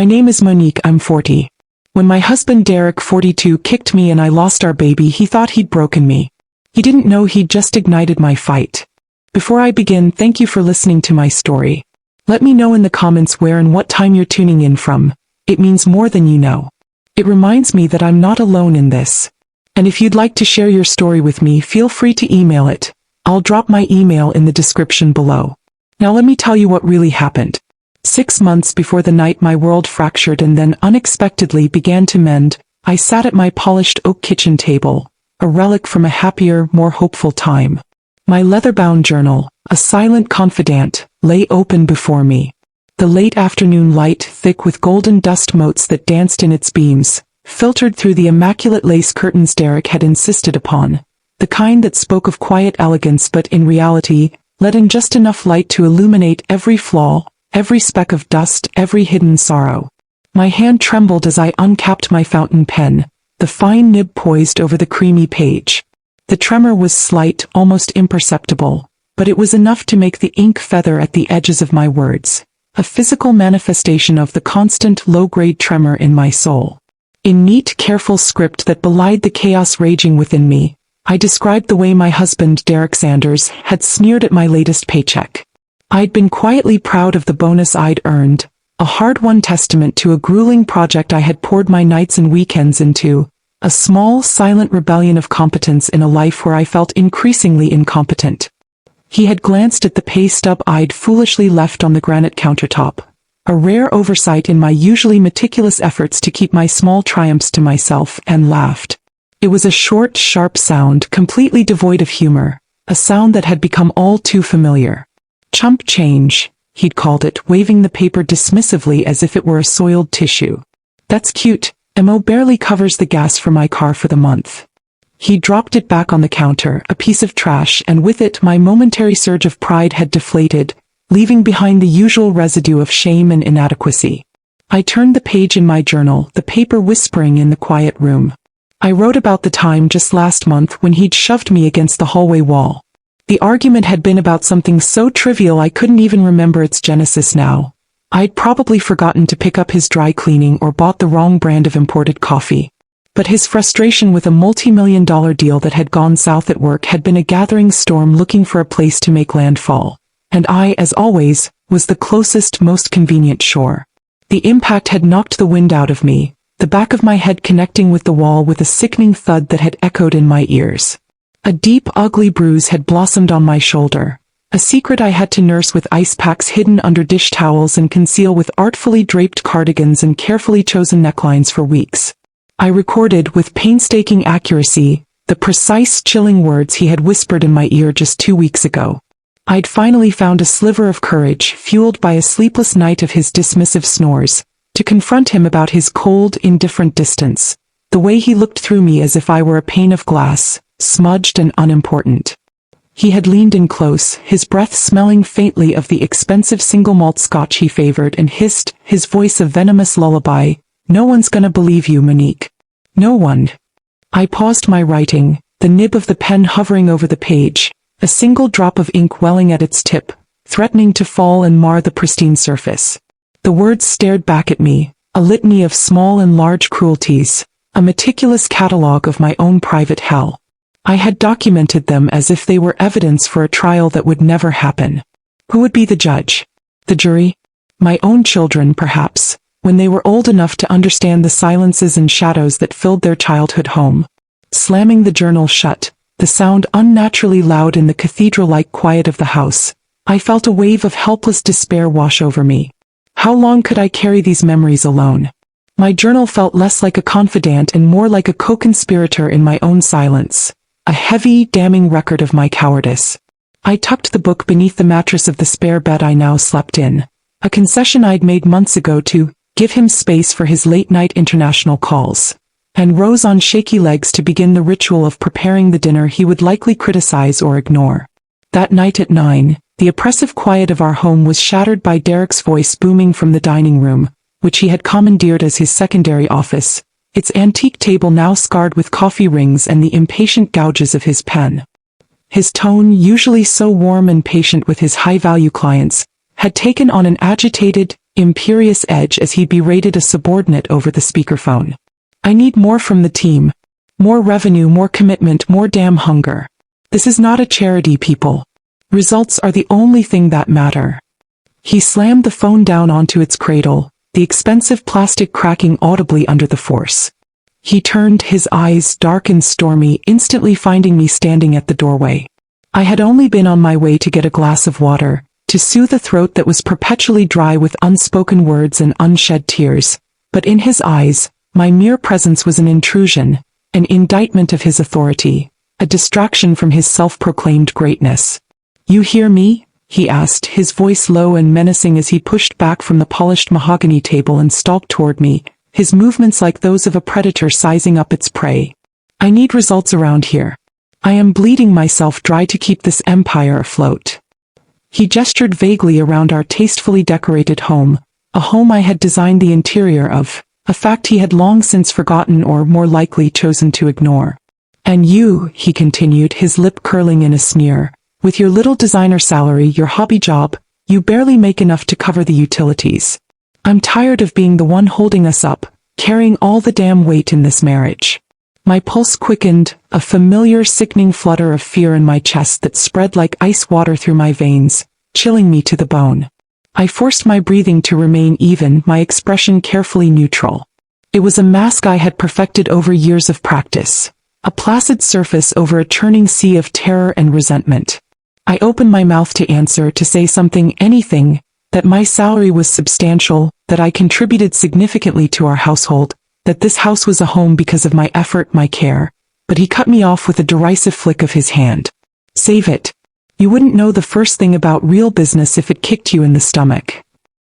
My name is Monique, I'm 40. When my husband Derek, 42, kicked me and I lost our baby, he thought he'd broken me. He didn't know he'd just ignited my fight. Before I begin, thank you for listening to my story. Let me know in the comments where and what time you're tuning in from. It means more than you know. It reminds me that I'm not alone in this. And if you'd like to share your story with me, feel free to email it. I'll drop my email in the description below. Now let me tell you what really happened. 6 months before the night my world fractured and then unexpectedly began to mend, I sat at my polished oak kitchen table, a relic from a happier, more hopeful time. My leather-bound journal, a silent confidant, lay open before me. The late afternoon light, thick with golden dust motes that danced in its beams, filtered through the immaculate lace curtains Derek had insisted upon, the kind that spoke of quiet elegance but in reality, let in just enough light to illuminate every flaw, every speck of dust, every hidden sorrow. My hand trembled as I uncapped my fountain pen, the fine nib poised over the creamy page. The tremor was slight, almost imperceptible, but it was enough to make the ink feather at the edges of my words, a physical manifestation of the constant low-grade tremor in my soul. In neat, careful script that belied the chaos raging within me, I described the way my husband, Derek Sanders, had sneered at my latest paycheck. I'd been quietly proud of the bonus I'd earned, a hard-won testament to a grueling project I had poured my nights and weekends into, a small, silent rebellion of competence in a life where I felt increasingly incompetent. He had glanced at the pay stub I'd foolishly left on the granite countertop, a rare oversight in my usually meticulous efforts to keep my small triumphs to myself, and laughed. It was a short, sharp sound, completely devoid of humor, a sound that had become all too familiar. Chump change, he'd called it, waving the paper dismissively as if it were a soiled tissue. That's cute, Mo barely covers the gas for my car for the month. He dropped it back on the counter, a piece of trash, and with it my momentary surge of pride had deflated, leaving behind the usual residue of shame and inadequacy. I turned the page in my journal, the paper whispering in the quiet room. I wrote about the time just last month when he'd shoved me against the hallway wall. The argument had been about something so trivial I couldn't even remember its genesis now. I'd probably forgotten to pick up his dry cleaning or bought the wrong brand of imported coffee. But his frustration with a multi-million-dollar deal that had gone south at work had been a gathering storm looking for a place to make landfall. And I, as always, was the closest, most convenient shore. The impact had knocked the wind out of me, the back of my head connecting with the wall with a sickening thud that had echoed in my ears. A deep, ugly bruise had blossomed on my shoulder, a secret I had to nurse with ice packs hidden under dish towels and conceal with artfully draped cardigans and carefully chosen necklines for weeks. I recorded, with painstaking accuracy, the precise, chilling words he had whispered in my ear just 2 weeks ago. I'd finally found a sliver of courage, fueled by a sleepless night of his dismissive snores, to confront him about his cold, indifferent distance, the way he looked through me as if I were a pane of glass, smudged and unimportant. He had leaned in close, his breath smelling faintly of the expensive single malt scotch he favored, and hissed, his voice a venomous lullaby, "No one's gonna believe you, Monique. No one." I paused my writing, the nib of the pen hovering over the page, a single drop of ink welling at its tip, threatening to fall and mar the pristine surface. The words stared back at me, a litany of small and large cruelties, a meticulous catalogue of my own private hell. I had documented them as if they were evidence for a trial that would never happen. Who would be the judge? The jury? My own children, perhaps, when they were old enough to understand the silences and shadows that filled their childhood home. Slamming the journal shut, the sound unnaturally loud in the cathedral-like quiet of the house, I felt a wave of helpless despair wash over me. How long could I carry these memories alone? My journal felt less like a confidant and more like a co-conspirator in my own silence. A heavy, damning record of my cowardice. I tucked the book beneath the mattress of the spare bed I now slept in, a concession I'd made months ago to give him space for his late-night international calls, and rose on shaky legs to begin the ritual of preparing the dinner he would likely criticize or ignore. That night at 9, the oppressive quiet of our home was shattered by Derek's voice booming from the dining room, which he had commandeered as his secondary office, its antique table now scarred with coffee rings and the impatient gouges of his pen. His tone, usually so warm and patient with his high-value clients, had taken on an agitated, imperious edge as he berated a subordinate over the speakerphone. I need more from the team. More revenue, more commitment, more damn hunger. This is not a charity, people. Results are the only thing that matter. He slammed the phone down onto its cradle, the expensive plastic cracking audibly under the force. He turned, his eyes dark and stormy, instantly finding me standing at the doorway. I had only been on my way to get a glass of water, to soothe a throat that was perpetually dry with unspoken words and unshed tears, but in his eyes, my mere presence was an intrusion, an indictment of his authority, a distraction from his self-proclaimed greatness. "You hear me?" he asked, his voice low and menacing as he pushed back from the polished mahogany table and stalked toward me, his movements like those of a predator sizing up its prey. "I need results around here. I am bleeding myself dry to keep this empire afloat." He gestured vaguely around our tastefully decorated home, a home I had designed the interior of, a fact he had long since forgotten or more likely chosen to ignore. "And you," he continued, his lip curling in a sneer, "with your little designer salary, your hobby job, you barely make enough to cover the utilities. I'm tired of being the one holding us up, carrying all the damn weight in this marriage." My pulse quickened, a familiar sickening flutter of fear in my chest that spread like ice water through my veins, chilling me to the bone. I forced my breathing to remain even, my expression carefully neutral. It was a mask I had perfected over years of practice, a placid surface over a churning sea of terror and resentment. I opened my mouth to answer, to say something, anything, that my salary was substantial, that I contributed significantly to our household, that this house was a home because of my effort, my care, but he cut me off with a derisive flick of his hand. "Save it. You wouldn't know the first thing about real business if it kicked you in the stomach."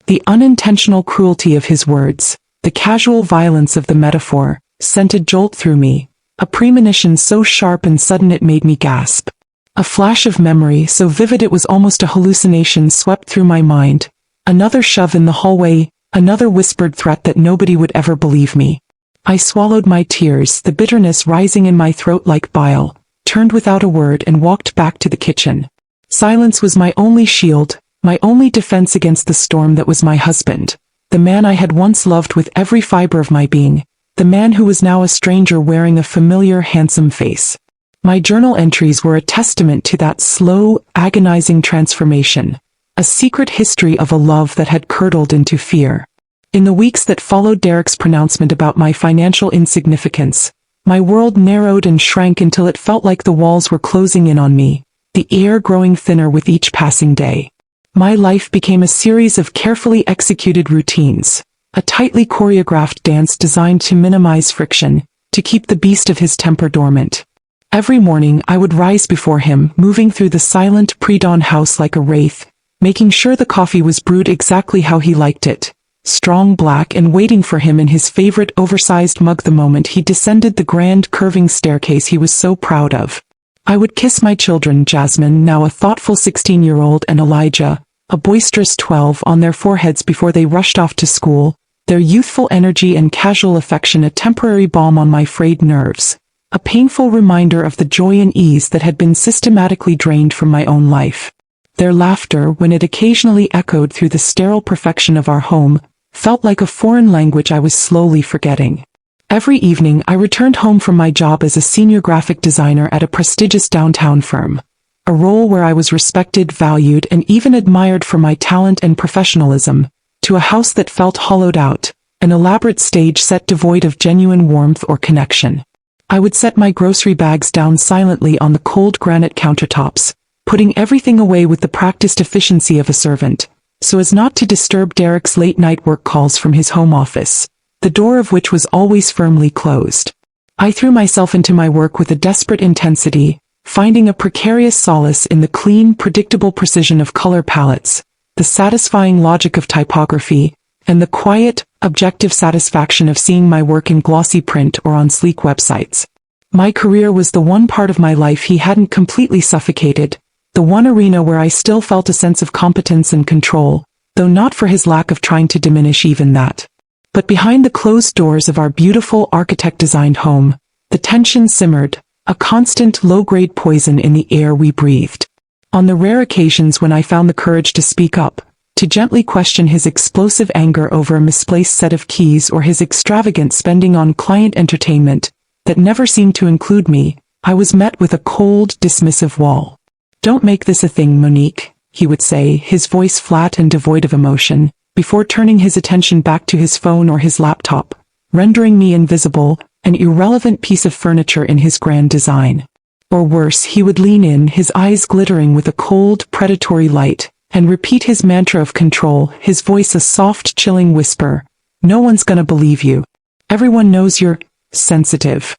The unintentional cruelty of his words, the casual violence of the metaphor, sent a jolt through me, a premonition so sharp and sudden it made me gasp. A flash of memory so vivid it was almost a hallucination swept through my mind. Another shove in the hallway, another whispered threat that nobody would ever believe me. I swallowed my tears, the bitterness rising in my throat like bile, turned without a word and walked back to the kitchen. Silence was my only shield, my only defense against the storm that was my husband, the man I had once loved with every fiber of my being, the man who was now a stranger wearing a familiar, handsome face. My journal entries were a testament to that slow, agonizing transformation, a secret history of a love that had curdled into fear. In the weeks that followed Derek's pronouncement about my financial insignificance, my world narrowed and shrank until it felt like the walls were closing in on me, the air growing thinner with each passing day. My life became a series of carefully executed routines, a tightly choreographed dance designed to minimize friction, to keep the beast of his temper dormant. Every morning I would rise before him, moving through the silent pre-dawn house like a wraith, making sure the coffee was brewed exactly how he liked it, strong black, and waiting for him in his favorite oversized mug the moment he descended the grand curving staircase he was so proud of. I would kiss my children, Jasmine, now a thoughtful 16-year-old, and Elijah, a boisterous 12, on their foreheads before they rushed off to school, their youthful energy and casual affection a temporary balm on my frayed nerves, a painful reminder of the joy and ease that had been systematically drained from my own life. Their laughter, when it occasionally echoed through the sterile perfection of our home, felt like a foreign language I was slowly forgetting. Every evening I returned home from my job as a senior graphic designer at a prestigious downtown firm, a role where I was respected, valued, and even admired for my talent and professionalism, to a house that felt hollowed out, an elaborate stage set devoid of genuine warmth or connection. I would set my grocery bags down silently on the cold granite countertops, putting everything away with the practiced efficiency of a servant, so as not to disturb Derek's late-night work calls from his home office, the door of which was always firmly closed. I threw myself into my work with a desperate intensity, finding a precarious solace in the clean, predictable precision of color palettes, the satisfying logic of typography, and the quiet, objective satisfaction of seeing my work in glossy print or on sleek websites. My career was the one part of my life he hadn't completely suffocated, the one arena where I still felt a sense of competence and control, though not for his lack of trying to diminish even that. But behind the closed doors of our beautiful architect-designed home, the tension simmered, a constant low-grade poison in the air we breathed. On the rare occasions when I found the courage to speak up, to gently question his explosive anger over a misplaced set of keys or his extravagant spending on client entertainment that never seemed to include me, I was met with a cold, dismissive wall. "Don't make this a thing, Monique," he would say, his voice flat and devoid of emotion, before turning his attention back to his phone or his laptop, rendering me invisible, an irrelevant piece of furniture in his grand design. Or worse, he would lean in, his eyes glittering with a cold, predatory light, and repeat his mantra of control, his voice a soft, chilling whisper, "No one's gonna believe you. Everyone knows you're sensitive."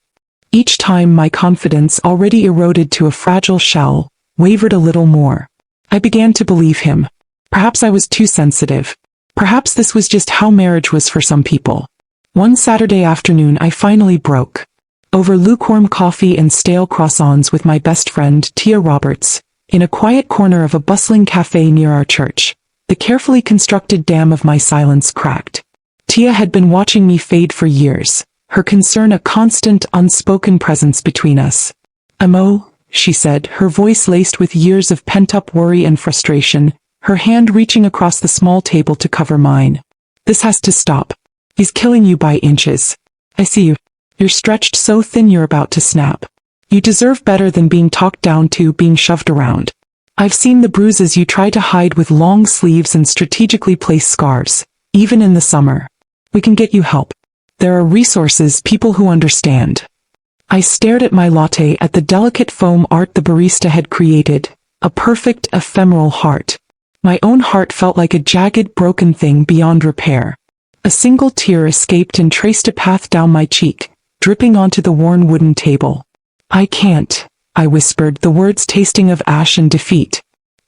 Each time my confidence, already eroded to a fragile shell, wavered a little more. I began to believe him. Perhaps I was too sensitive. Perhaps this was just how marriage was for some people. One Saturday afternoon I finally broke. Over lukewarm coffee and stale croissants with my best friend, Tia Roberts, in a quiet corner of a bustling cafe near our church, the carefully constructed dam of my silence cracked. Tia had been watching me fade for years, her concern a constant, unspoken presence between us. "Amo," she said, her voice laced with years of pent-up worry and frustration, her hand reaching across the small table to cover mine. "This has to stop. He's killing you by inches. I see you. You're stretched so thin you're about to snap. You deserve better than being talked down to, being shoved around. I've seen the bruises you try to hide with long sleeves and strategically placed scarves, even in the summer. We can get you help. There are resources, people who understand." I stared at my latte, at the delicate foam art the barista had created, a perfect, ephemeral heart. My own heart felt like a jagged, broken thing beyond repair. A single tear escaped and traced a path down my cheek, dripping onto the worn wooden table. "I can't," I whispered, the words tasting of ash and defeat.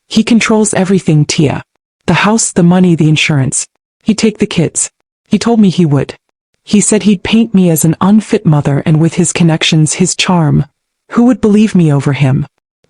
"He controls everything, Tia. The house, the money, the insurance. He'd take the kids. He told me he would. He said he'd paint me as an unfit mother, and with his connections, his charm, who would believe me over him?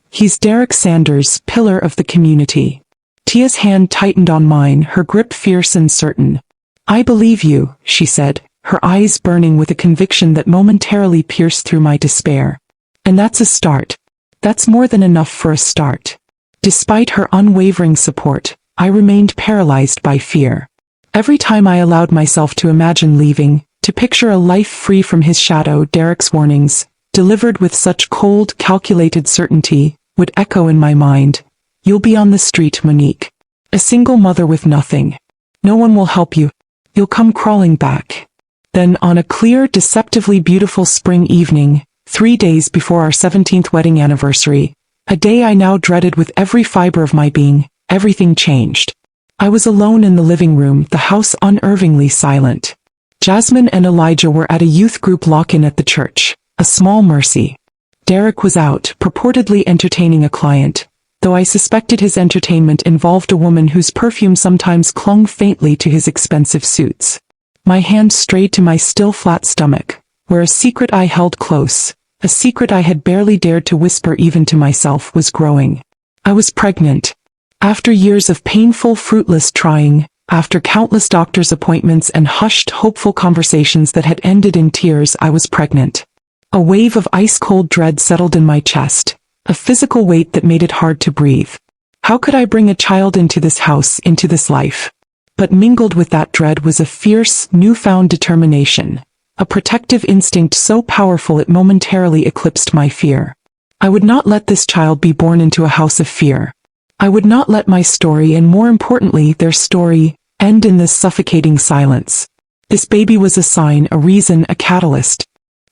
He's Derek Sanders, pillar of the community." Tia's hand tightened on mine, her grip fierce and certain. "I believe you," she said, her eyes burning with a conviction that momentarily pierced through my despair. "And that's a start. That's more than enough for a start." Despite her unwavering support, I remained paralyzed by fear. Every time I allowed myself to imagine leaving, to picture a life free from his shadow, Derek's warnings, delivered with such cold, calculated certainty, would echo in my mind. "You'll be on the street, Monique. A single mother with nothing. No one will help you. You'll come crawling back." Then, on a clear, deceptively beautiful spring evening, 3 days before our 17th wedding anniversary, a day I now dreaded with every fiber of my being, everything changed. I was alone in the living room, the house unervingly silent. Jasmine and Elijah were at a youth group lock-in at the church, a small mercy. Derek was out, purportedly entertaining a client, though I suspected his entertainment involved a woman whose perfume sometimes clung faintly to his expensive suits. My hand strayed to my still flat stomach, where a secret I held close, a secret I had barely dared to whisper even to myself, was growing. I was pregnant. After years of painful, fruitless trying, after countless doctor's appointments and hushed, hopeful conversations that had ended in tears, I was pregnant. A wave of ice-cold dread settled in my chest, a physical weight that made it hard to breathe. How could I bring a child into this house, into this life? But mingled with that dread was a fierce, newfound determination, a protective instinct so powerful it momentarily eclipsed my fear. I would not let this child be born into a house of fear. I would not let my story, and more importantly, their story, end in this suffocating silence. This baby was a sign, a reason, a catalyst.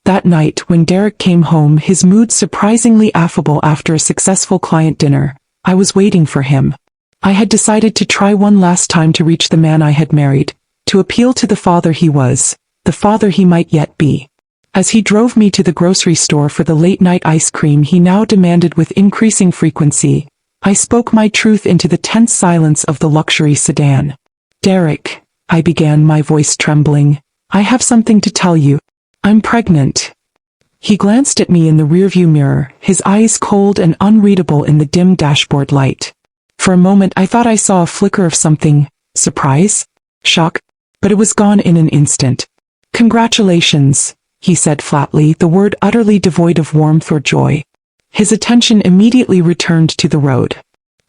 That night, when Derek came home, his mood surprisingly affable after a successful client dinner, I was waiting for him. I had decided to try one last time to reach the man I had married, to appeal to the father he was, the father he might yet be. As he drove me to the grocery store for the late-night ice cream he now demanded with increasing frequency, I spoke my truth into the tense silence of the luxury sedan. "Derek," I began, my voice trembling, "I have something to tell you. I'm pregnant." He glanced at me in the rearview mirror, his eyes cold and unreadable in the dim dashboard light. For a moment I thought I saw a flicker of something, surprise? Shock? But it was gone in an instant. "Congratulations," he said flatly, the word utterly devoid of warmth or joy. His attention immediately returned to the road.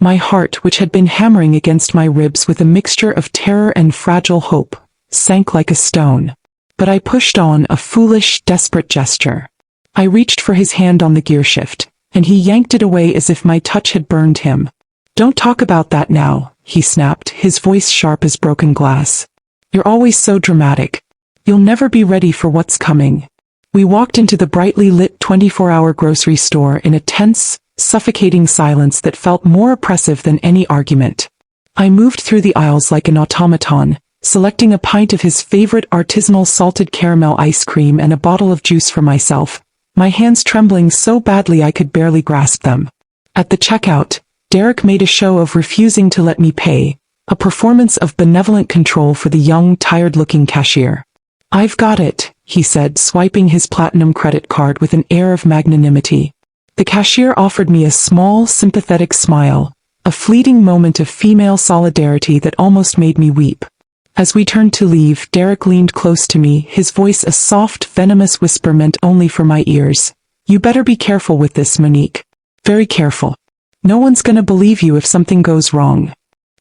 My heart, which had been hammering against my ribs with a mixture of terror and fragile hope, sank like a stone. But I pushed on, a foolish, desperate gesture. I reached for his hand on the gearshift, and he yanked it away as if my touch had burned him. "Don't talk about that now," he snapped, his voice sharp as broken glass. "You're always so dramatic. You'll never be ready for what's coming." We walked into the brightly lit 24-hour grocery store in a tense, suffocating silence that felt more oppressive than any argument. I moved through the aisles like an automaton, selecting a pint of his favorite artisanal salted caramel ice cream and a bottle of juice for myself, my hands trembling so badly I could barely grasp them. At the checkout, Derek made a show of refusing to let me pay, a performance of benevolent control for the young, tired-looking cashier. "I've got it," he said, swiping his platinum credit card with an air of magnanimity. The cashier offered me a small, sympathetic smile, a fleeting moment of female solidarity that almost made me weep. As we turned to leave, Derek leaned close to me, his voice a soft, venomous whisper meant only for my ears. "You better be careful with this, Monique. Very careful. No one's gonna believe you if something goes wrong."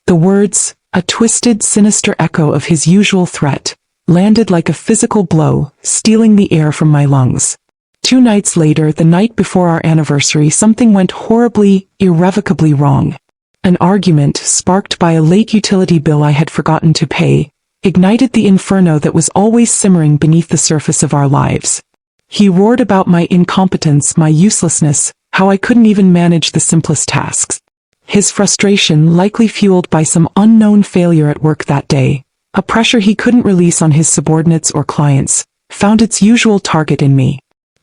The words, a twisted, sinister echo of his usual threat, landed like a physical blow, stealing the air from my lungs. 2 nights later, the night before our anniversary, something went horribly, irrevocably wrong. An argument, sparked by a late utility bill I had forgotten to pay, ignited the inferno that was always simmering beneath the surface of our lives. He roared about my incompetence, my uselessness, how I couldn't even manage the simplest tasks. His frustration, likely fueled by some unknown failure at work that day, a pressure he couldn't release on his subordinates or clients, found its usual target in me.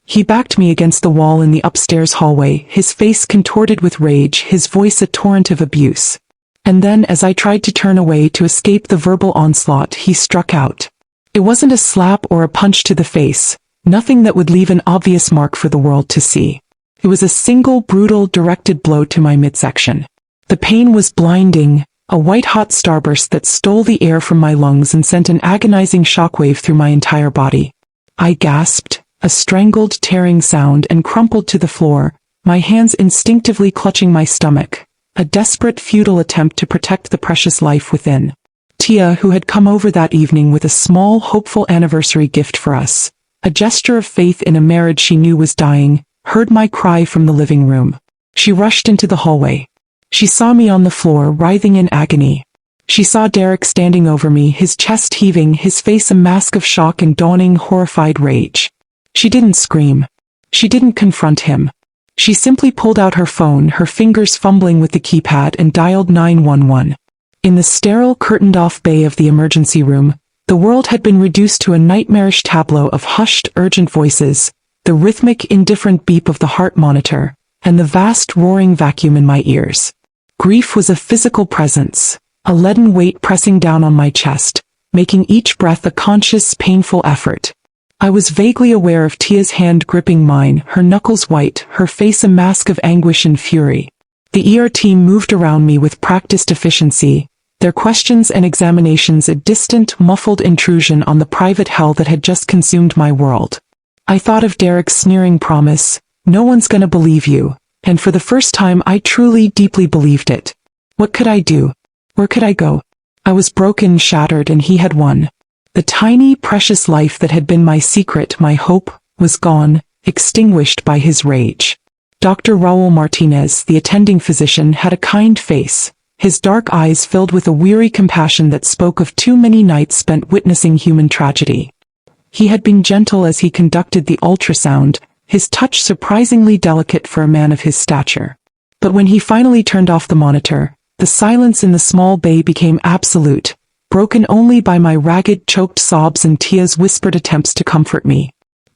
He backed me against the wall in the upstairs hallway, his face contorted with rage, his voice a torrent of abuse. And then, as I tried to turn away to escape the verbal onslaught, he struck out. It wasn't a slap or a punch to the face, nothing that would leave an obvious mark for the world to see. It was a single, brutal, directed blow to my midsection. The pain was blinding, a white-hot starburst that stole the air from my lungs and sent an agonizing shockwave through my entire body. I gasped, a strangled, tearing sound, and crumpled to the floor, my hands instinctively clutching my stomach, a desperate, futile attempt to protect the precious life within. Tia, who had come over that evening with a small, hopeful anniversary gift for us, a gesture of faith in a marriage she knew was dying, heard my cry from the living room. She rushed into the hallway. She saw me on the floor, writhing in agony. She saw Derek standing over me, his chest heaving, his face a mask of shock and dawning, horrified rage. She didn't scream. She didn't confront him. She simply pulled out her phone, her fingers fumbling with the keypad, and dialed 911. In the sterile, curtained-off bay of the emergency room, the world had been reduced to a nightmarish tableau of hushed, urgent voices, the rhythmic, indifferent beep of the heart monitor, and the vast, roaring vacuum in my ears. Grief was a physical presence, a leaden weight pressing down on my chest, making each breath a conscious, painful effort. I was vaguely aware of Tia's hand gripping mine, her knuckles white, her face a mask of anguish and fury. The ER team moved around me with practiced efficiency, their questions and examinations a distant, muffled intrusion on the private hell that had just consumed my world. I thought of Derek's sneering promise, "No one's gonna believe you," and for the first time I truly, deeply believed it. What could I do? Where could I go? I was broken, shattered, and he had won. The tiny, precious life that had been my secret, my hope, was gone, extinguished by his rage. Dr. Raul Martinez, the attending physician, had a kind face, his dark eyes filled with a weary compassion that spoke of too many nights spent witnessing human tragedy. He had been gentle as he conducted the ultrasound, his touch surprisingly delicate for a man of his stature. But when he finally turned off the monitor, the silence in the small bay became absolute, broken only by my ragged, choked sobs and Tia's whispered attempts to comfort me.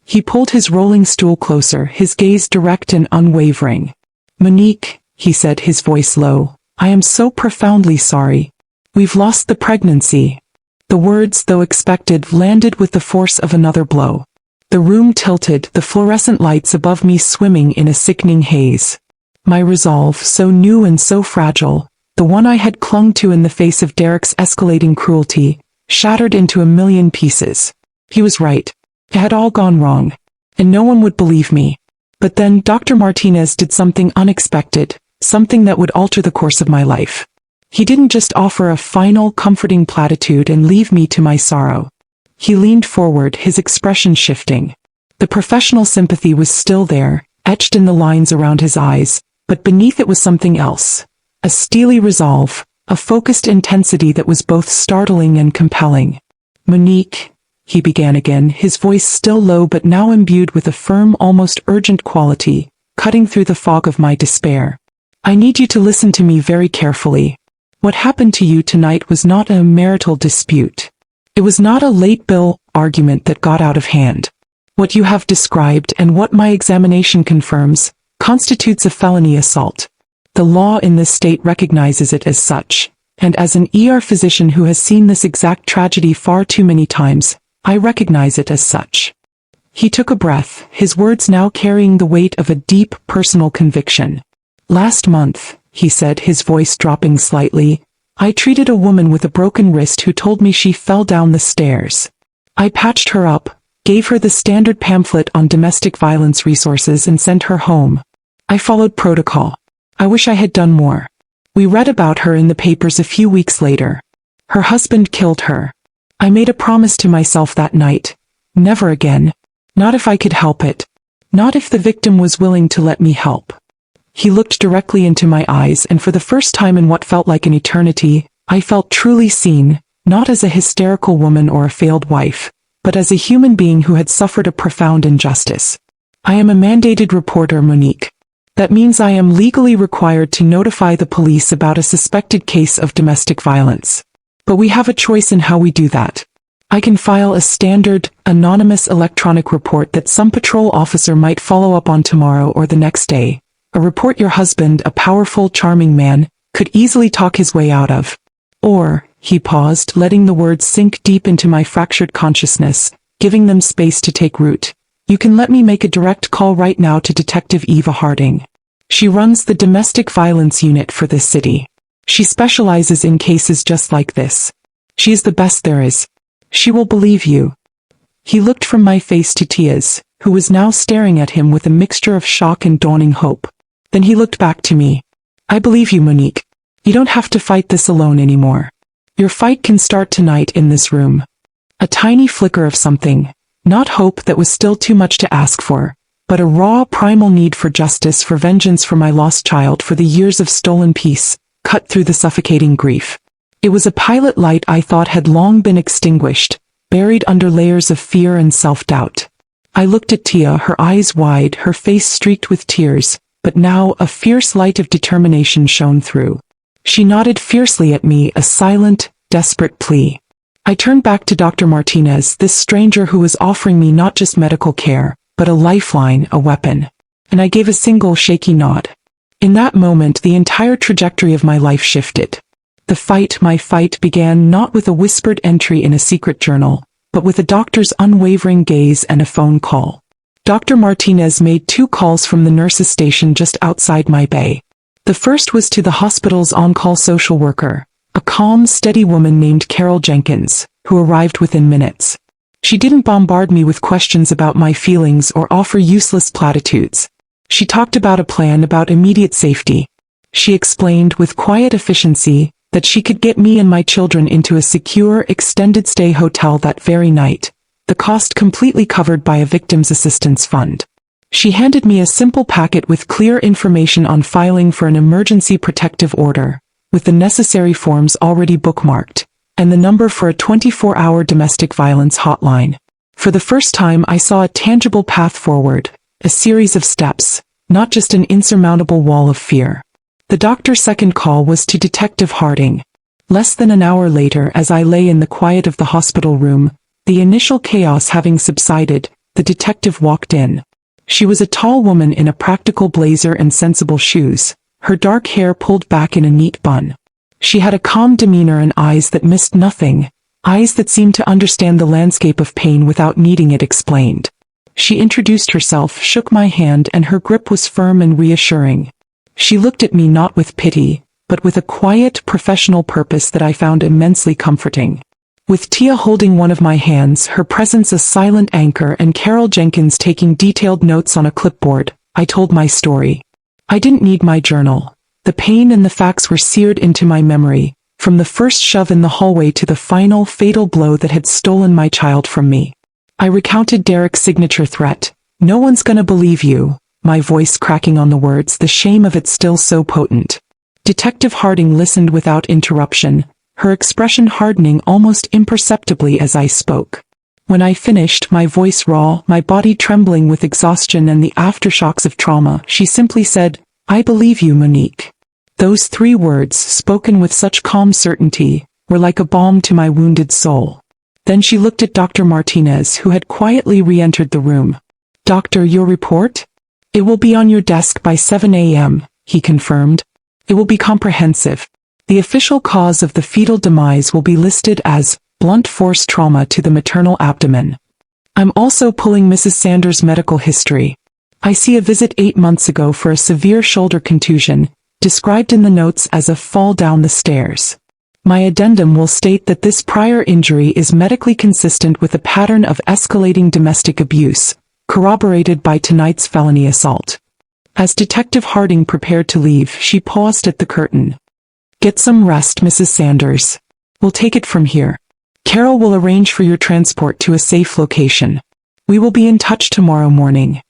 He pulled his rolling stool closer, his gaze direct and unwavering. "Monique," he said, his voice low, "I am so profoundly sorry. We've lost the pregnancy." The words, though expected, landed with the force of another blow. The room tilted, the fluorescent lights above me swimming in a sickening haze. My resolve, so new and so fragile, the one I had clung to in the face of Derek's escalating cruelty, shattered into a million pieces. He was right. It had all gone wrong, and no one would believe me. But then Dr. Martinez did something unexpected, something that would alter the course of my life. He didn't just offer a final, comforting platitude and leave me to my sorrow. He leaned forward, his expression shifting. The professional sympathy was still there, etched in the lines around his eyes, but beneath it was something else. A steely resolve, a focused intensity that was both startling and compelling. "Monique," he began again, his voice still low but now imbued with a firm, almost urgent quality, cutting through the fog of my despair. "I need you to listen to me very carefully. What happened to you tonight was not a marital dispute. It was not a late bill argument that got out of hand. What you have described, and what my examination confirms, constitutes a felony assault. The law in this state recognizes it as such, and as an ER physician who has seen this exact tragedy far too many times, I recognize it as such." He took a breath, his words now carrying the weight of a deep, personal conviction. "Last month," he said, his voice dropping slightly, "I treated a woman with a broken wrist who told me she fell down the stairs. I patched her up, gave her the standard pamphlet on domestic violence resources and sent her home. I followed protocol. I wish I had done more. We read about her in the papers a few weeks later. Her husband killed her. I made a promise to myself that night. Never again. Not if I could help it. Not if the victim was willing to let me help." He looked directly into my eyes, and for the first time in what felt like an eternity, I felt truly seen, not as a hysterical woman or a failed wife, but as a human being who had suffered a profound injustice. "I am a mandated reporter, Monique. That means I am legally required to notify the police about a suspected case of domestic violence. But we have a choice in how we do that. I can file a standard, anonymous electronic report that some patrol officer might follow up on tomorrow or the next day. A report your husband, a powerful, charming man, could easily talk his way out of. Or," he paused, letting the words sink deep into my fractured consciousness, giving them space to take root, "you can let me make a direct call right now to Detective Eva Harding. She runs the domestic violence unit for this city. She specializes in cases just like this. She is the best there is. She will believe you." He looked from my face to Tia's, who was now staring at him with a mixture of shock and dawning hope. Then he looked back to me. "I believe you, Monique. You don't have to fight this alone anymore. Your fight can start tonight in this room." A tiny flicker of something, not hope that was still too much to ask for, but a raw, primal need for justice, for vengeance for my lost child, for the years of stolen peace, cut through the suffocating grief. It was a pilot light I thought had long been extinguished, buried under layers of fear and self-doubt. I looked at Tia, her eyes wide, her face streaked with tears, but now a fierce light of determination shone through. She nodded fiercely at me, a silent, desperate plea. I turned back to Dr. Martinez, this stranger who was offering me not just medical care, but a lifeline, a weapon. And I gave a single shaky nod. In that moment, the entire trajectory of my life shifted. My fight began not with a whispered entry in a secret journal, but with a doctor's unwavering gaze and a phone call. Dr. Martinez made 2 calls from the nurses' station just outside my bay. The first was to the hospital's on-call social worker, a calm, steady woman named Carol Jenkins, who arrived within minutes. She didn't bombard me with questions about my feelings or offer useless platitudes. She talked about a plan, about immediate safety. She explained with quiet efficiency that she could get me and my children into a secure, extended-stay hotel that very night, the cost completely covered by a victim's assistance fund. She handed me a simple packet with clear information on filing for an emergency protective order, with the necessary forms already bookmarked, and the number for a 24-hour domestic violence hotline. For the first time, I saw a tangible path forward, a series of steps, not just an insurmountable wall of fear. The doctor's second call was to Detective Harding. Less than an hour later, as I lay in the quiet of the hospital room, the initial chaos having subsided, the detective walked in. She was a tall woman in a practical blazer and sensible shoes, her dark hair pulled back in a neat bun. She had a calm demeanor and eyes that missed nothing, eyes that seemed to understand the landscape of pain without needing it explained. She introduced herself, shook my hand, and her grip was firm and reassuring. She looked at me not with pity, but with a quiet, professional purpose that I found immensely comforting. With Tia holding one of my hands, her presence a silent anchor, and Carol Jenkins taking detailed notes on a clipboard, I told my story. I didn't need my journal. The pain and the facts were seared into my memory, from the first shove in the hallway to the final, fatal blow that had stolen my child from me. I recounted Derek's signature threat. "No one's gonna believe you," my voice cracking on the words, the shame of it still so potent. Detective Harding listened without interruption, her expression hardening almost imperceptibly as I spoke. When I finished, my voice raw, my body trembling with exhaustion and the aftershocks of trauma, she simply said, "I believe you, Monique." Those 3 words, spoken with such calm certainty, were like a balm to my wounded soul. Then she looked at Dr. Martinez, who had quietly re-entered the room. "Doctor, your report? It will be on your desk by 7 a.m., he confirmed. "It will be comprehensive. The official cause of the fetal demise will be listed as blunt force trauma to the maternal abdomen. I'm also pulling Mrs. Sanders' medical history. I see a visit 8 months ago for a severe shoulder contusion, described in the notes as a fall down the stairs. My addendum will state that this prior injury is medically consistent with a pattern of escalating domestic abuse, corroborated by tonight's felony assault." As Detective Harding prepared to leave, she paused at the curtain. "Get some rest, Mrs. Sanders. We'll take it from here. Carol will arrange for your transport to a safe location. We will be in touch tomorrow morning."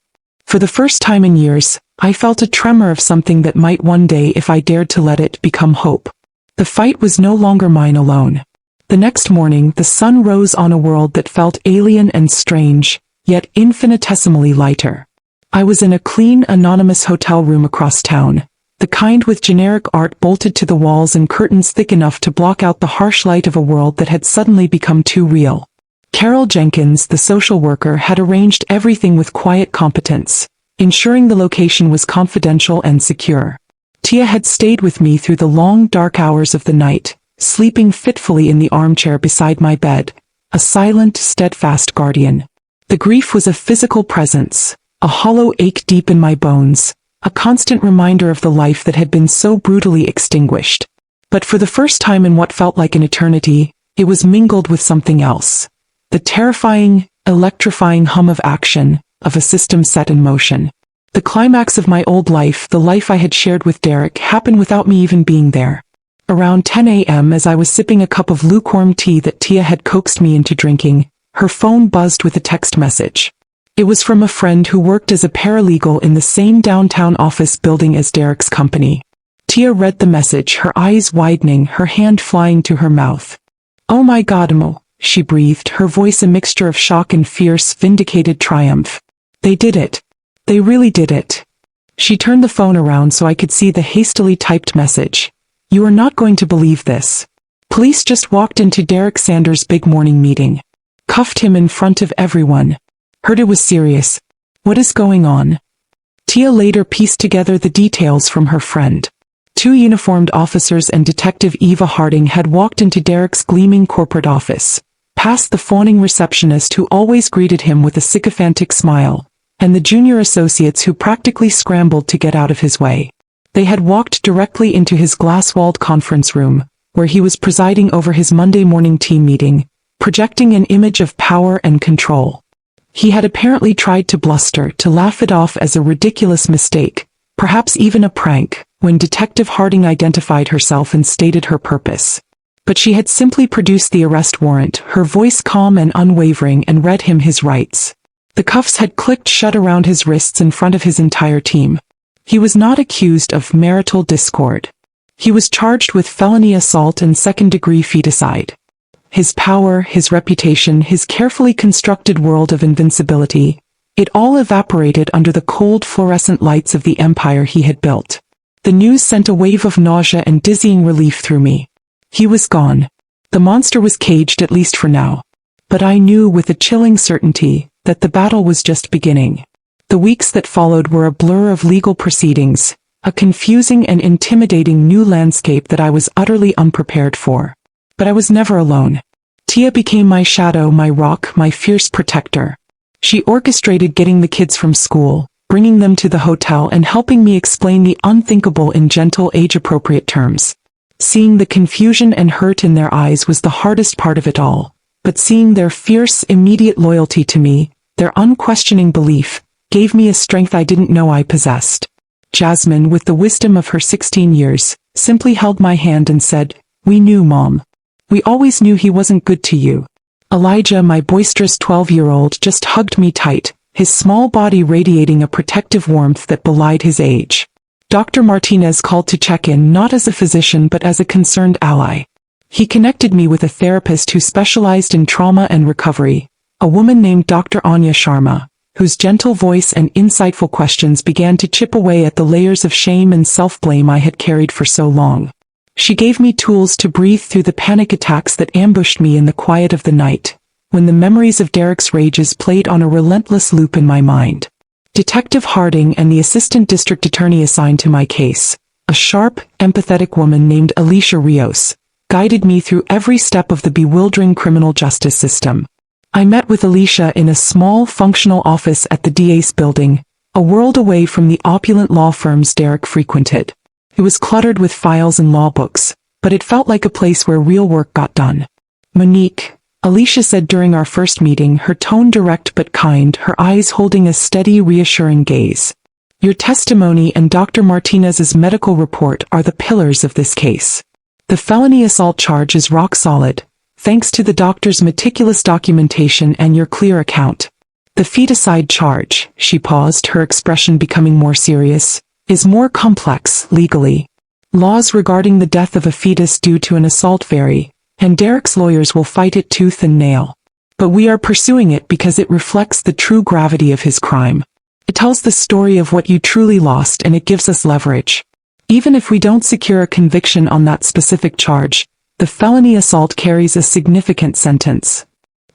For the first time in years, I felt a tremor of something that might one day, if I dared to let it, become hope. The fight was no longer mine alone. The next morning, the sun rose on a world that felt alien and strange, yet infinitesimally lighter. I was in a clean, anonymous hotel room across town, the kind with generic art bolted to the walls and curtains thick enough to block out the harsh light of a world that had suddenly become too real. Carol Jenkins, the social worker, had arranged everything with quiet competence, ensuring the location was confidential and secure. Tia had stayed with me through the long, dark hours of the night, sleeping fitfully in the armchair beside my bed, a silent, steadfast guardian. The grief was a physical presence, a hollow ache deep in my bones, a constant reminder of the life that had been so brutally extinguished. But for the first time in what felt like an eternity, it was mingled with something else. The terrifying, electrifying hum of action, of a system set in motion. The climax of my old life, the life I had shared with Derek, happened without me even being there. Around 10 a.m., as I was sipping a cup of lukewarm tea that Tia had coaxed me into drinking, her phone buzzed with a text message. It was from a friend who worked as a paralegal in the same downtown office building as Derek's company. Tia read the message, her eyes widening, her hand flying to her mouth. "Oh my God, Mo," she breathed, her voice a mixture of shock and fierce, vindicated triumph. "They did it. They really did it." She turned the phone around so I could see the hastily typed message. "You are not going to believe this. Police just walked into Derek Sanders' big morning meeting. Cuffed him in front of everyone. Heard it was serious. What is going on?" Tia later pieced together the details from her friend. 2 uniformed officers and Detective Eva Harding had walked into Derek's gleaming corporate office, past the fawning receptionist who always greeted him with a sycophantic smile, and the junior associates who practically scrambled to get out of his way. They had walked directly into his glass-walled conference room, where he was presiding over his Monday morning team meeting, projecting an image of power and control. He had apparently tried to bluster, to laugh it off as a ridiculous mistake, perhaps even a prank, when Detective Harding identified herself and stated her purpose. But she had simply produced the arrest warrant, her voice calm and unwavering, and read him his rights. The cuffs had clicked shut around his wrists in front of his entire team. He was not accused of marital discord. He was charged with felony assault and second-degree feticide. His power, his reputation, his carefully constructed world of invincibility, it all evaporated under the cold fluorescent lights of the empire he had built. The news sent a wave of nausea and dizzying relief through me. He was gone. The monster was caged, at least for now. But I knew with a chilling certainty that the battle was just beginning. The weeks that followed were a blur of legal proceedings, a confusing and intimidating new landscape that I was utterly unprepared for. But I was never alone. Tia became my shadow, my rock, my fierce protector. She orchestrated getting the kids from school, bringing them to the hotel, and helping me explain the unthinkable in gentle, age-appropriate terms. Seeing the confusion and hurt in their eyes was the hardest part of it all, but seeing their fierce, immediate loyalty to me, their unquestioning belief, gave me a strength I didn't know I possessed. Jasmine, with the wisdom of her 16 years, simply held my hand and said, "We knew, Mom. We always knew he wasn't good to you." Elijah, my boisterous 12-year-old, just hugged me tight, his small body radiating a protective warmth that belied his age. Dr. Martinez called to check in not as a physician but as a concerned ally. He connected me with a therapist who specialized in trauma and recovery, a woman named Dr. Anya Sharma, whose gentle voice and insightful questions began to chip away at the layers of shame and self-blame I had carried for so long. She gave me tools to breathe through the panic attacks that ambushed me in the quiet of the night, when the memories of Derek's rages played on a relentless loop in my mind. Detective Harding and the assistant district attorney assigned to my case, a sharp, empathetic woman named Alicia Rios, guided me through every step of the bewildering criminal justice system. I met with Alicia in a small, functional office at the DA's building, a world away from the opulent law firms Derek frequented. It was cluttered with files and law books, but it felt like a place where real work got done. "Monique," Alicia said during our first meeting, her tone direct but kind, her eyes holding a steady, reassuring gaze. "Your testimony and Dr. Martinez's medical report are the pillars of this case. The felony assault charge is rock solid, thanks to the doctor's meticulous documentation and your clear account. The feticide charge," she paused, her expression becoming more serious, "is more complex, legally. Laws regarding the death of a fetus due to an assault vary, and Derek's lawyers will fight it tooth and nail. But we are pursuing it because it reflects the true gravity of his crime. It tells the story of what you truly lost, and it gives us leverage. Even if we don't secure a conviction on that specific charge, the felony assault carries a significant sentence."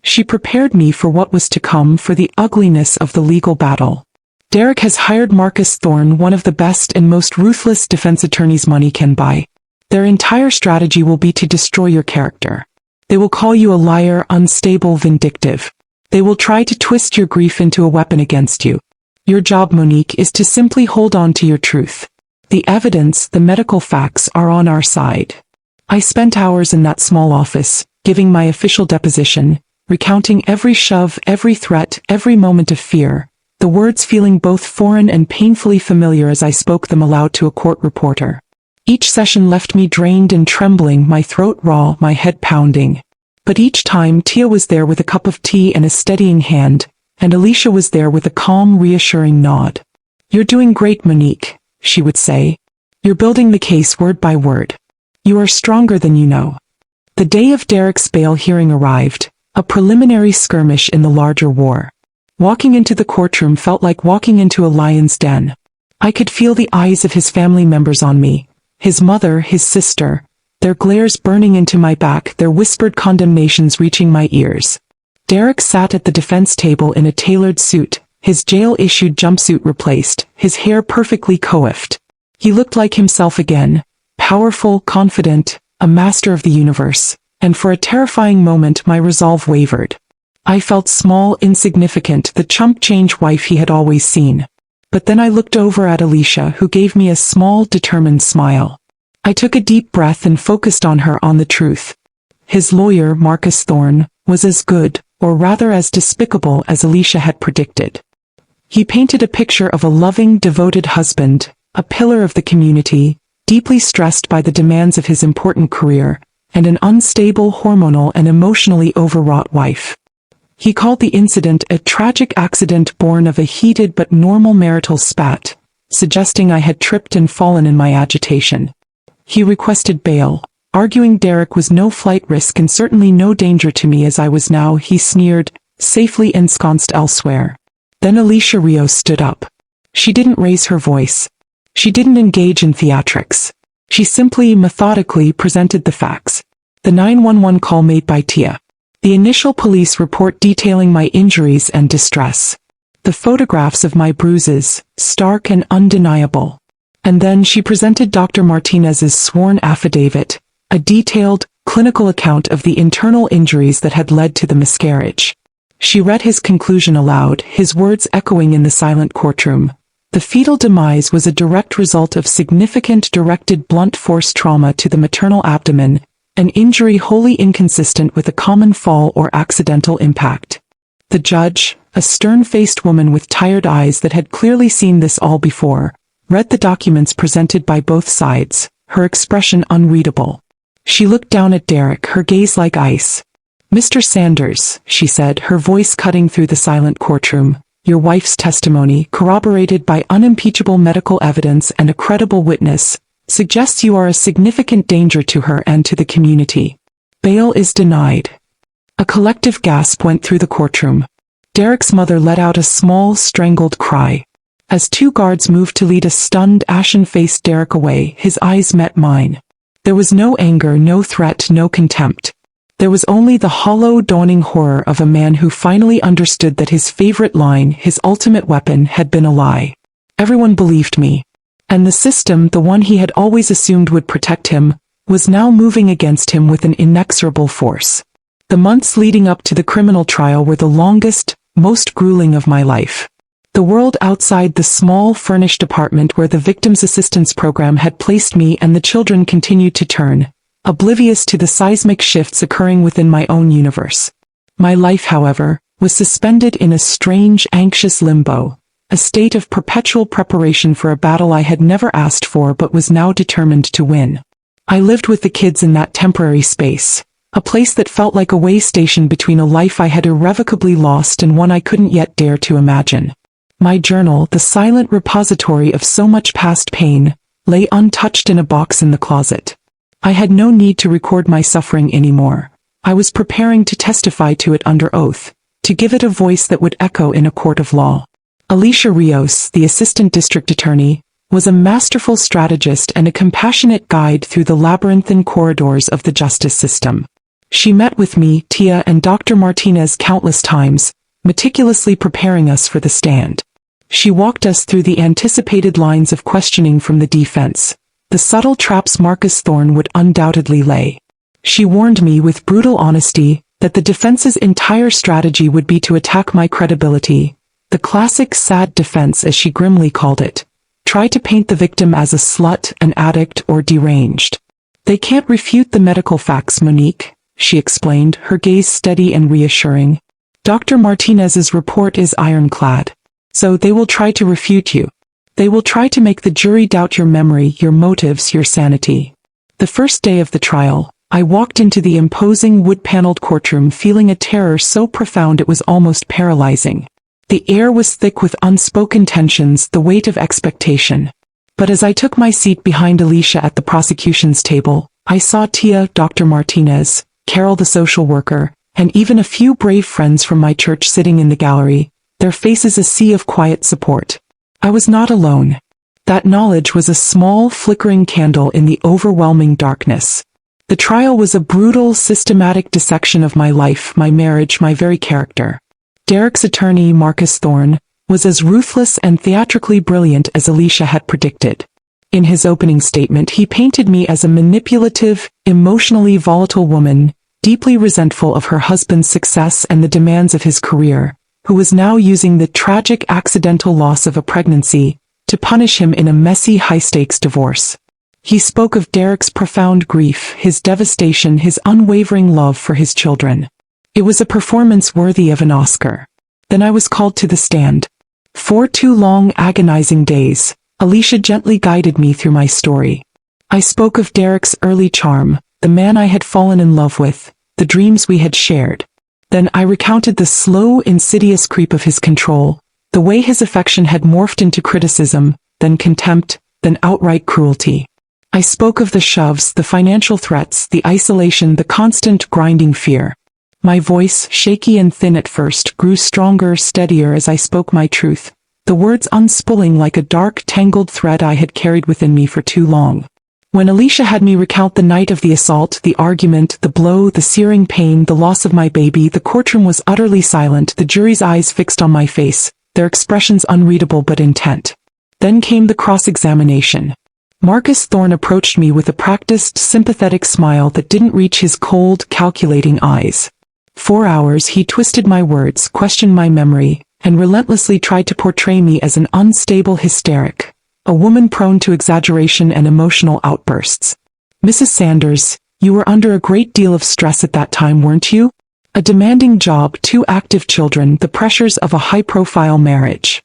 She prepared me for what was to come, for the ugliness of the legal battle. "Derek has hired Marcus Thorne, one of the best and most ruthless defense attorneys money can buy. Their entire strategy will be to destroy your character. They will call you a liar, unstable, vindictive. They will try to twist your grief into a weapon against you. Your job, Monique, is to simply hold on to your truth. The evidence, the medical facts, are on our side." I spent hours in that small office, giving my official deposition, recounting every shove, every threat, every moment of fear, the words feeling both foreign and painfully familiar as I spoke them aloud to a court reporter. Each session left me drained and trembling, my throat raw, my head pounding. But each time Tia was there with a cup of tea and a steadying hand, and Alicia was there with a calm, reassuring nod. "You're doing great, Monique," she would say. "You're building the case word by word. You are stronger than you know." The day of Derek's bail hearing arrived, a preliminary skirmish in the larger war. Walking into the courtroom felt like walking into a lion's den. I could feel the eyes of his family members on me, his mother, his sister, their glares burning into my back, their whispered condemnations reaching my ears. Derek sat at the defense table in a tailored suit, his jail-issued jumpsuit replaced, his hair perfectly coiffed. He looked like himself again, powerful, confident, a master of the universe, and for a terrifying moment my resolve wavered. I felt small, insignificant, the chump change wife he had always seen. But then I looked over at Alicia, who gave me a small, determined smile. I took a deep breath and focused on her, on the truth. His lawyer, Marcus Thorne, was as good, or rather as despicable, as Alicia had predicted. He painted a picture of a loving, devoted husband, a pillar of the community, deeply stressed by the demands of his important career, and an unstable, hormonal and emotionally overwrought wife. He called the incident a tragic accident born of a heated but normal marital spat, suggesting I had tripped and fallen in my agitation. He requested bail, arguing Derek was no flight risk and certainly no danger to me as I was now, he sneered, safely ensconced elsewhere. Then Alicia Rios stood up. She didn't raise her voice. She didn't engage in theatrics. She simply, methodically presented the facts. The 911 call made by Tia. The initial police report detailing my injuries and distress. The photographs of my bruises, stark and undeniable. And then she presented Dr. Martinez's sworn affidavit, a detailed, clinical account of the internal injuries that had led to the miscarriage. She read his conclusion aloud, his words echoing in the silent courtroom. The fetal demise was a direct result of significant directed blunt force trauma to the maternal abdomen, an injury wholly inconsistent with a common fall or accidental impact. The judge, a stern-faced woman with tired eyes that had clearly seen this all before, read the documents presented by both sides, her expression unreadable. She looked down at Derek, her gaze like ice. "Mr. Sanders," she said, her voice cutting through the silent courtroom, "your wife's testimony, corroborated by unimpeachable medical evidence and a credible witness, suggests you are a significant danger to her and to the community. Bail is denied." A collective gasp went through the courtroom. Derek's mother let out a small, strangled cry. As two guards moved to lead a stunned, ashen-faced Derek away, his eyes met mine. There was no anger, no threat, no contempt. There was only the hollow, dawning horror of a man who finally understood that his favorite line, his ultimate weapon, had been a lie. Everyone believed me. And the system, the one he had always assumed would protect him, was now moving against him with an inexorable force. The months leading up to the criminal trial were the longest, most grueling of my life. The world outside the small, furnished apartment where the Victims Assistance Program had placed me and the children continued to turn, oblivious to the seismic shifts occurring within my own universe. My life, however, was suspended in a strange, anxious limbo, a state of perpetual preparation for a battle I had never asked for but was now determined to win. I lived with the kids in that temporary space, a place that felt like a way station between a life I had irrevocably lost and one I couldn't yet dare to imagine. My journal, the silent repository of so much past pain, lay untouched in a box in the closet. I had no need to record my suffering anymore. I was preparing to testify to it under oath, to give it a voice that would echo in a court of law. Alicia Rios, the assistant district attorney, was a masterful strategist and a compassionate guide through the labyrinthine corridors of the justice system. She met with me, Tia, and Dr. Martinez countless times, meticulously preparing us for the stand. She walked us through the anticipated lines of questioning from the defense, the subtle traps Marcus Thorne would undoubtedly lay. She warned me with brutal honesty that the defense's entire strategy would be to attack my credibility, the classic sad defense as she grimly called it. Try to paint the victim as a slut, an addict, or deranged. "They can't refute the medical facts, Monique," she explained, her gaze steady and reassuring. "Dr. Martinez's report is ironclad. So they will try to refute you. They will try to make the jury doubt your memory, your motives, your sanity." The first day of the trial, I walked into the imposing wood-paneled courtroom feeling a terror so profound it was almost paralyzing. The air was thick with unspoken tensions, the weight of expectation. But as I took my seat behind Alicia at the prosecution's table, I saw Tia, Dr. Martinez, Carol the social worker, and even a few brave friends from my church sitting in the gallery, their faces a sea of quiet support. I was not alone. That knowledge was a small, flickering candle in the overwhelming darkness. The trial was a brutal, systematic dissection of my life, my marriage, my very character. Derek's attorney, Marcus Thorne, was as ruthless and theatrically brilliant as Alicia had predicted. In his opening statement, he painted me as a manipulative, emotionally volatile woman, deeply resentful of her husband's success and the demands of his career, who was now using the tragic accidental loss of a pregnancy to punish him in a messy, high-stakes divorce. He spoke of Derek's profound grief, his devastation, his unwavering love for his children. It was a performance worthy of an Oscar. Then I was called to the stand. For 2 long, agonizing days, Alicia gently guided me through my story. I spoke of Derek's early charm, the man I had fallen in love with, the dreams we had shared. Then I recounted the slow, insidious creep of his control, the way his affection had morphed into criticism, then contempt, then outright cruelty. I spoke of the shoves, the financial threats, the isolation, the constant grinding fear. My voice, shaky and thin at first, grew stronger, steadier as I spoke my truth, the words unspooling like a dark, tangled thread I had carried within me for too long. When Alicia had me recount the night of the assault, the argument, the blow, the searing pain, the loss of my baby, the courtroom was utterly silent, the jury's eyes fixed on my face, their expressions unreadable but intent. Then came the cross-examination. Marcus Thorne approached me with a practiced, sympathetic smile that didn't reach his cold, calculating eyes. 4 hours he twisted my words, questioned my memory, and relentlessly tried to portray me as an unstable hysteric, a woman prone to exaggeration and emotional outbursts. "Mrs. Sanders, you were under a great deal of stress at that time, weren't you? A demanding job, 2 active children, the pressures of a high-profile marriage."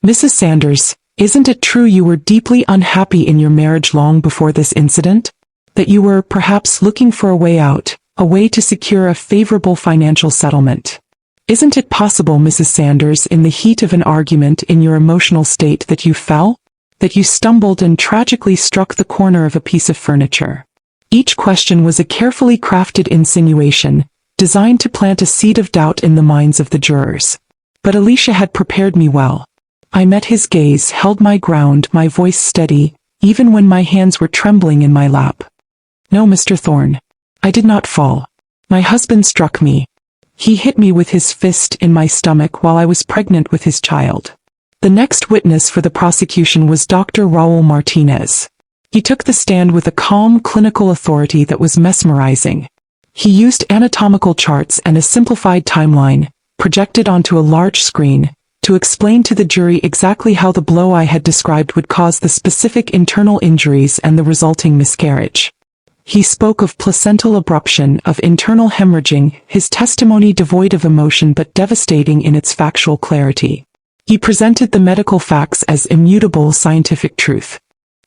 "Mrs. Sanders, Isn't it true you were deeply unhappy in your marriage long before this incident? That you were perhaps looking for a way out, a way to secure a favorable financial settlement? Isn't it possible, Mrs. Sanders, in the heat of an argument in your emotional state that you fell? That you stumbled and tragically struck the corner of a piece of furniture? Each question was a carefully crafted insinuation, designed to plant a seed of doubt in the minds of the jurors. But Alicia had prepared me well. I met his gaze, held my ground, my voice steady, even when my hands were trembling in my lap. No, Mr. Thorne. I did not fall. My husband struck me. He hit me with his fist in my stomach while I was pregnant with his child. The next witness for the prosecution was Dr. Raul Martinez. He took the stand with a calm clinical authority that was mesmerizing. He used anatomical charts and a simplified timeline, projected onto a large screen, to explain to the jury exactly how the blow I had described would cause the specific internal injuries and the resulting miscarriage. He spoke of placental abruption, of internal hemorrhaging, his testimony devoid of emotion but devastating in its factual clarity. He presented the medical facts as immutable scientific truth.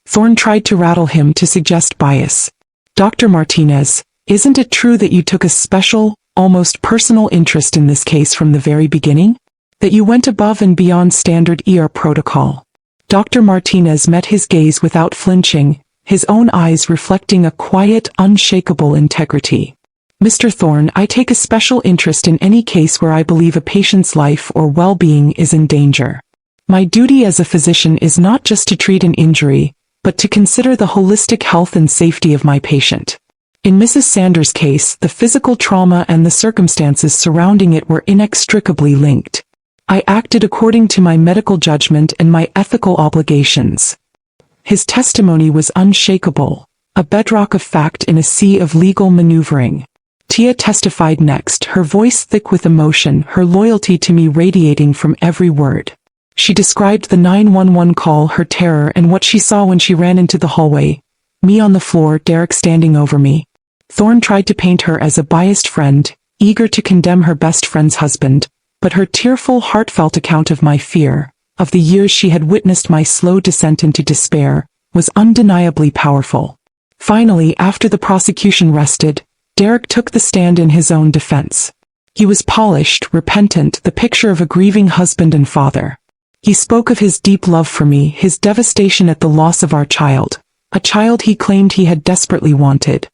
Thorne tried to rattle him to suggest bias. Dr. Martinez, isn't it true that you took a special, almost personal interest in this case from the very beginning? That you went above and beyond standard ER protocol? Dr. Martinez met his gaze without flinching, his own eyes reflecting a quiet, unshakable integrity. Mr. Thorne, I take a special interest in any case where I believe a patient's life or well-being is in danger. My duty as a physician is not just to treat an injury, but to consider the holistic health and safety of my patient. In Mrs. Sanders' case, the physical trauma and the circumstances surrounding it were inextricably linked. I acted according to my medical judgment and my ethical obligations. His testimony was unshakable, a bedrock of fact in a sea of legal maneuvering. Tia testified next, her voice thick with emotion, her loyalty to me radiating from every word. She described the 911 call, her terror, and what she saw when she ran into the hallway. Me on the floor, Derek standing over me. Thorne tried to paint her as a biased friend, eager to condemn her best friend's husband, but her tearful, heartfelt account of my fear, of the years she had witnessed my slow descent into despair, was undeniably powerful. Finally, after the prosecution rested, Derek took the stand in his own defense. He was polished, repentant, the picture of a grieving husband and father. He spoke of his deep love for me, his devastation at the loss of our child, a child he claimed he had desperately wanted.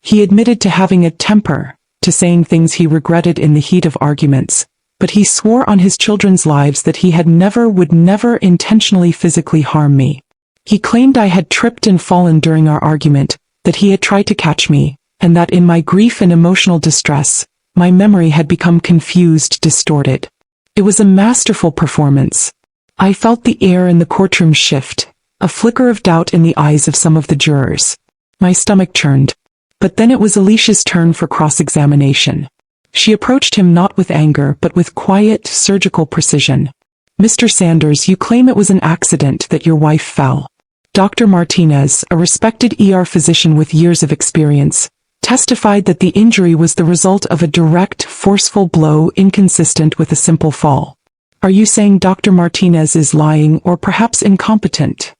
He admitted to having a temper, to saying things he regretted in the heat of arguments, but he swore on his children's lives that he had would never intentionally physically harm me. He claimed I had tripped and fallen during our argument, that he had tried to catch me, and that in my grief and emotional distress, my memory had become confused, distorted. It was a masterful performance. I felt the air in the courtroom shift, a flicker of doubt in the eyes of some of the jurors. My stomach churned. But then it was Alicia's turn for cross-examination. She approached him not with anger but with quiet, surgical precision. Mr. Sanders, you claim it was an accident that your wife fell. Dr. Martinez, a respected ER physician with years of experience, testified that the injury was the result of a direct, forceful blow inconsistent with a simple fall. Are you saying Dr. Martinez is lying or perhaps incompetent?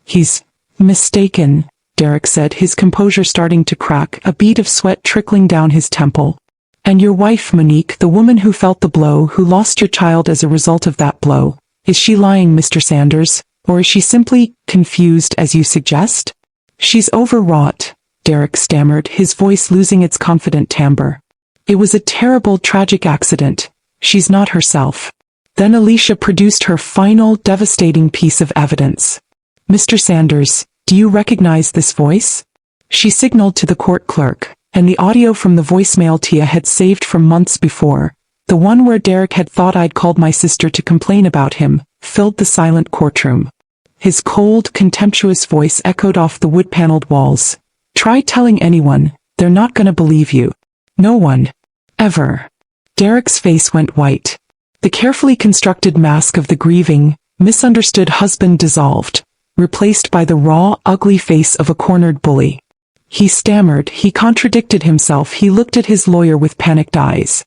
He's mistaken, Derek said, his composure starting to crack, a bead of sweat trickling down his temple. And your wife, Monique, the woman who felt the blow, who lost your child as a result of that blow, is she lying, Mr. Sanders, or is she simply confused as you suggest? She's overwrought, Derek stammered, his voice losing its confident timbre. It was a terrible, tragic accident. She's not herself. Then Alicia produced her final, devastating piece of evidence. Mr. Sanders, do you recognize this voice? She signaled to the court clerk, and the audio from the voicemail Tia had saved from months before, the one where Derek had thought I'd called my sister to complain about him, filled the silent courtroom. His cold, contemptuous voice echoed off the wood-paneled walls. Try telling anyone, they're not gonna believe you. No one. Ever. Derek's face went white. The carefully constructed mask of the grieving, misunderstood husband dissolved, replaced by the raw, ugly face of a cornered bully. He stammered, he contradicted himself, he looked at his lawyer with panicked eyes.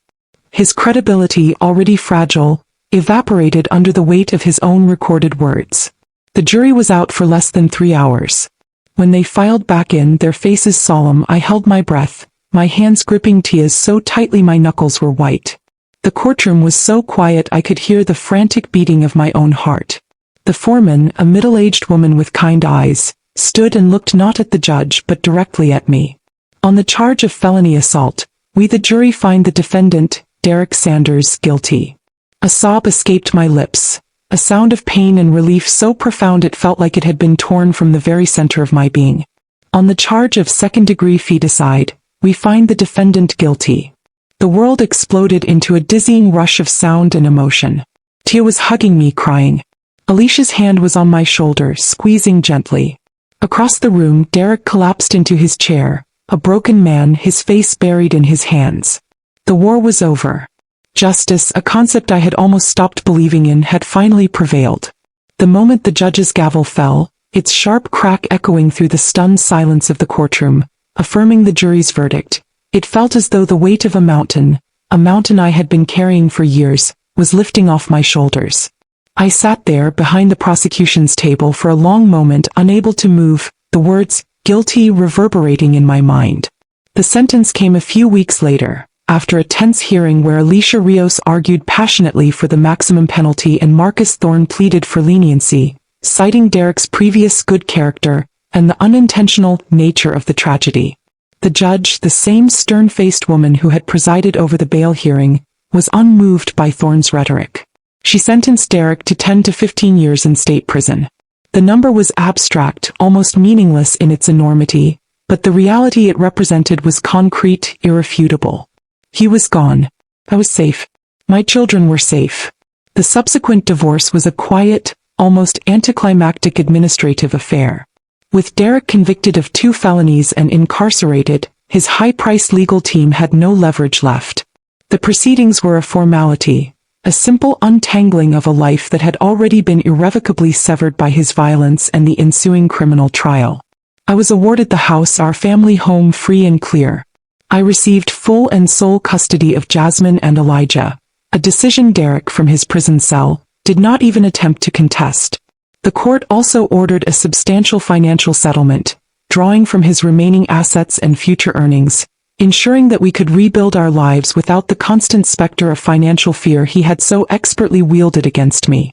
His credibility, already fragile, evaporated under the weight of his own recorded words. The jury was out for less than 3 hours. When they filed back in, their faces solemn, I held my breath, my hands gripping tias so tightly my knuckles were white. The courtroom was so quiet I could hear the frantic beating of my own heart. The foreman, a middle-aged woman with kind eyes, stood and looked not at the judge but directly at me. On the charge of felony assault, we the jury find the defendant, Derek Sanders, guilty. A sob escaped my lips, a sound of pain and relief so profound it felt like it had been torn from the very center of my being. On the charge of second-degree feticide, we find the defendant guilty. The world exploded into a dizzying rush of sound and emotion. Tia was hugging me, crying. Alicia's hand was on my shoulder, squeezing gently. Across the room, Derek collapsed into his chair, a broken man, his face buried in his hands. The war was over. Justice, a concept I had almost stopped believing in, had finally prevailed. The moment the judge's gavel fell, its sharp crack echoing through the stunned silence of the courtroom, affirming the jury's verdict, it felt as though the weight of a mountain I had been carrying for years, was lifting off my shoulders. I sat there behind the prosecution's table for a long moment, unable to move, the words, guilty, reverberating in my mind. The sentence came a few weeks later, after a tense hearing where Alicia Rios argued passionately for the maximum penalty and Marcus Thorne pleaded for leniency, citing Derek's previous good character and the unintentional nature of the tragedy. The judge, the same stern-faced woman who had presided over the bail hearing, was unmoved by Thorne's rhetoric. She sentenced Derek to 10 to 15 years in state prison. The number was abstract, almost meaningless in its enormity, but the reality it represented was concrete, irrefutable. He was gone. I was safe. My children were safe. The subsequent divorce was a quiet, almost anticlimactic administrative affair. With Derek convicted of 2 felonies and incarcerated, his high-priced legal team had no leverage left. The proceedings were a formality, a simple untangling of a life that had already been irrevocably severed by his violence and the ensuing criminal trial. I was awarded the house, our family home, free and clear. I received full and sole custody of Jasmine and Elijah, a decision Derek, from his prison cell, did not even attempt to contest. The court also ordered a substantial financial settlement, drawing from his remaining assets and future earnings, ensuring that we could rebuild our lives without the constant specter of financial fear he had so expertly wielded against me.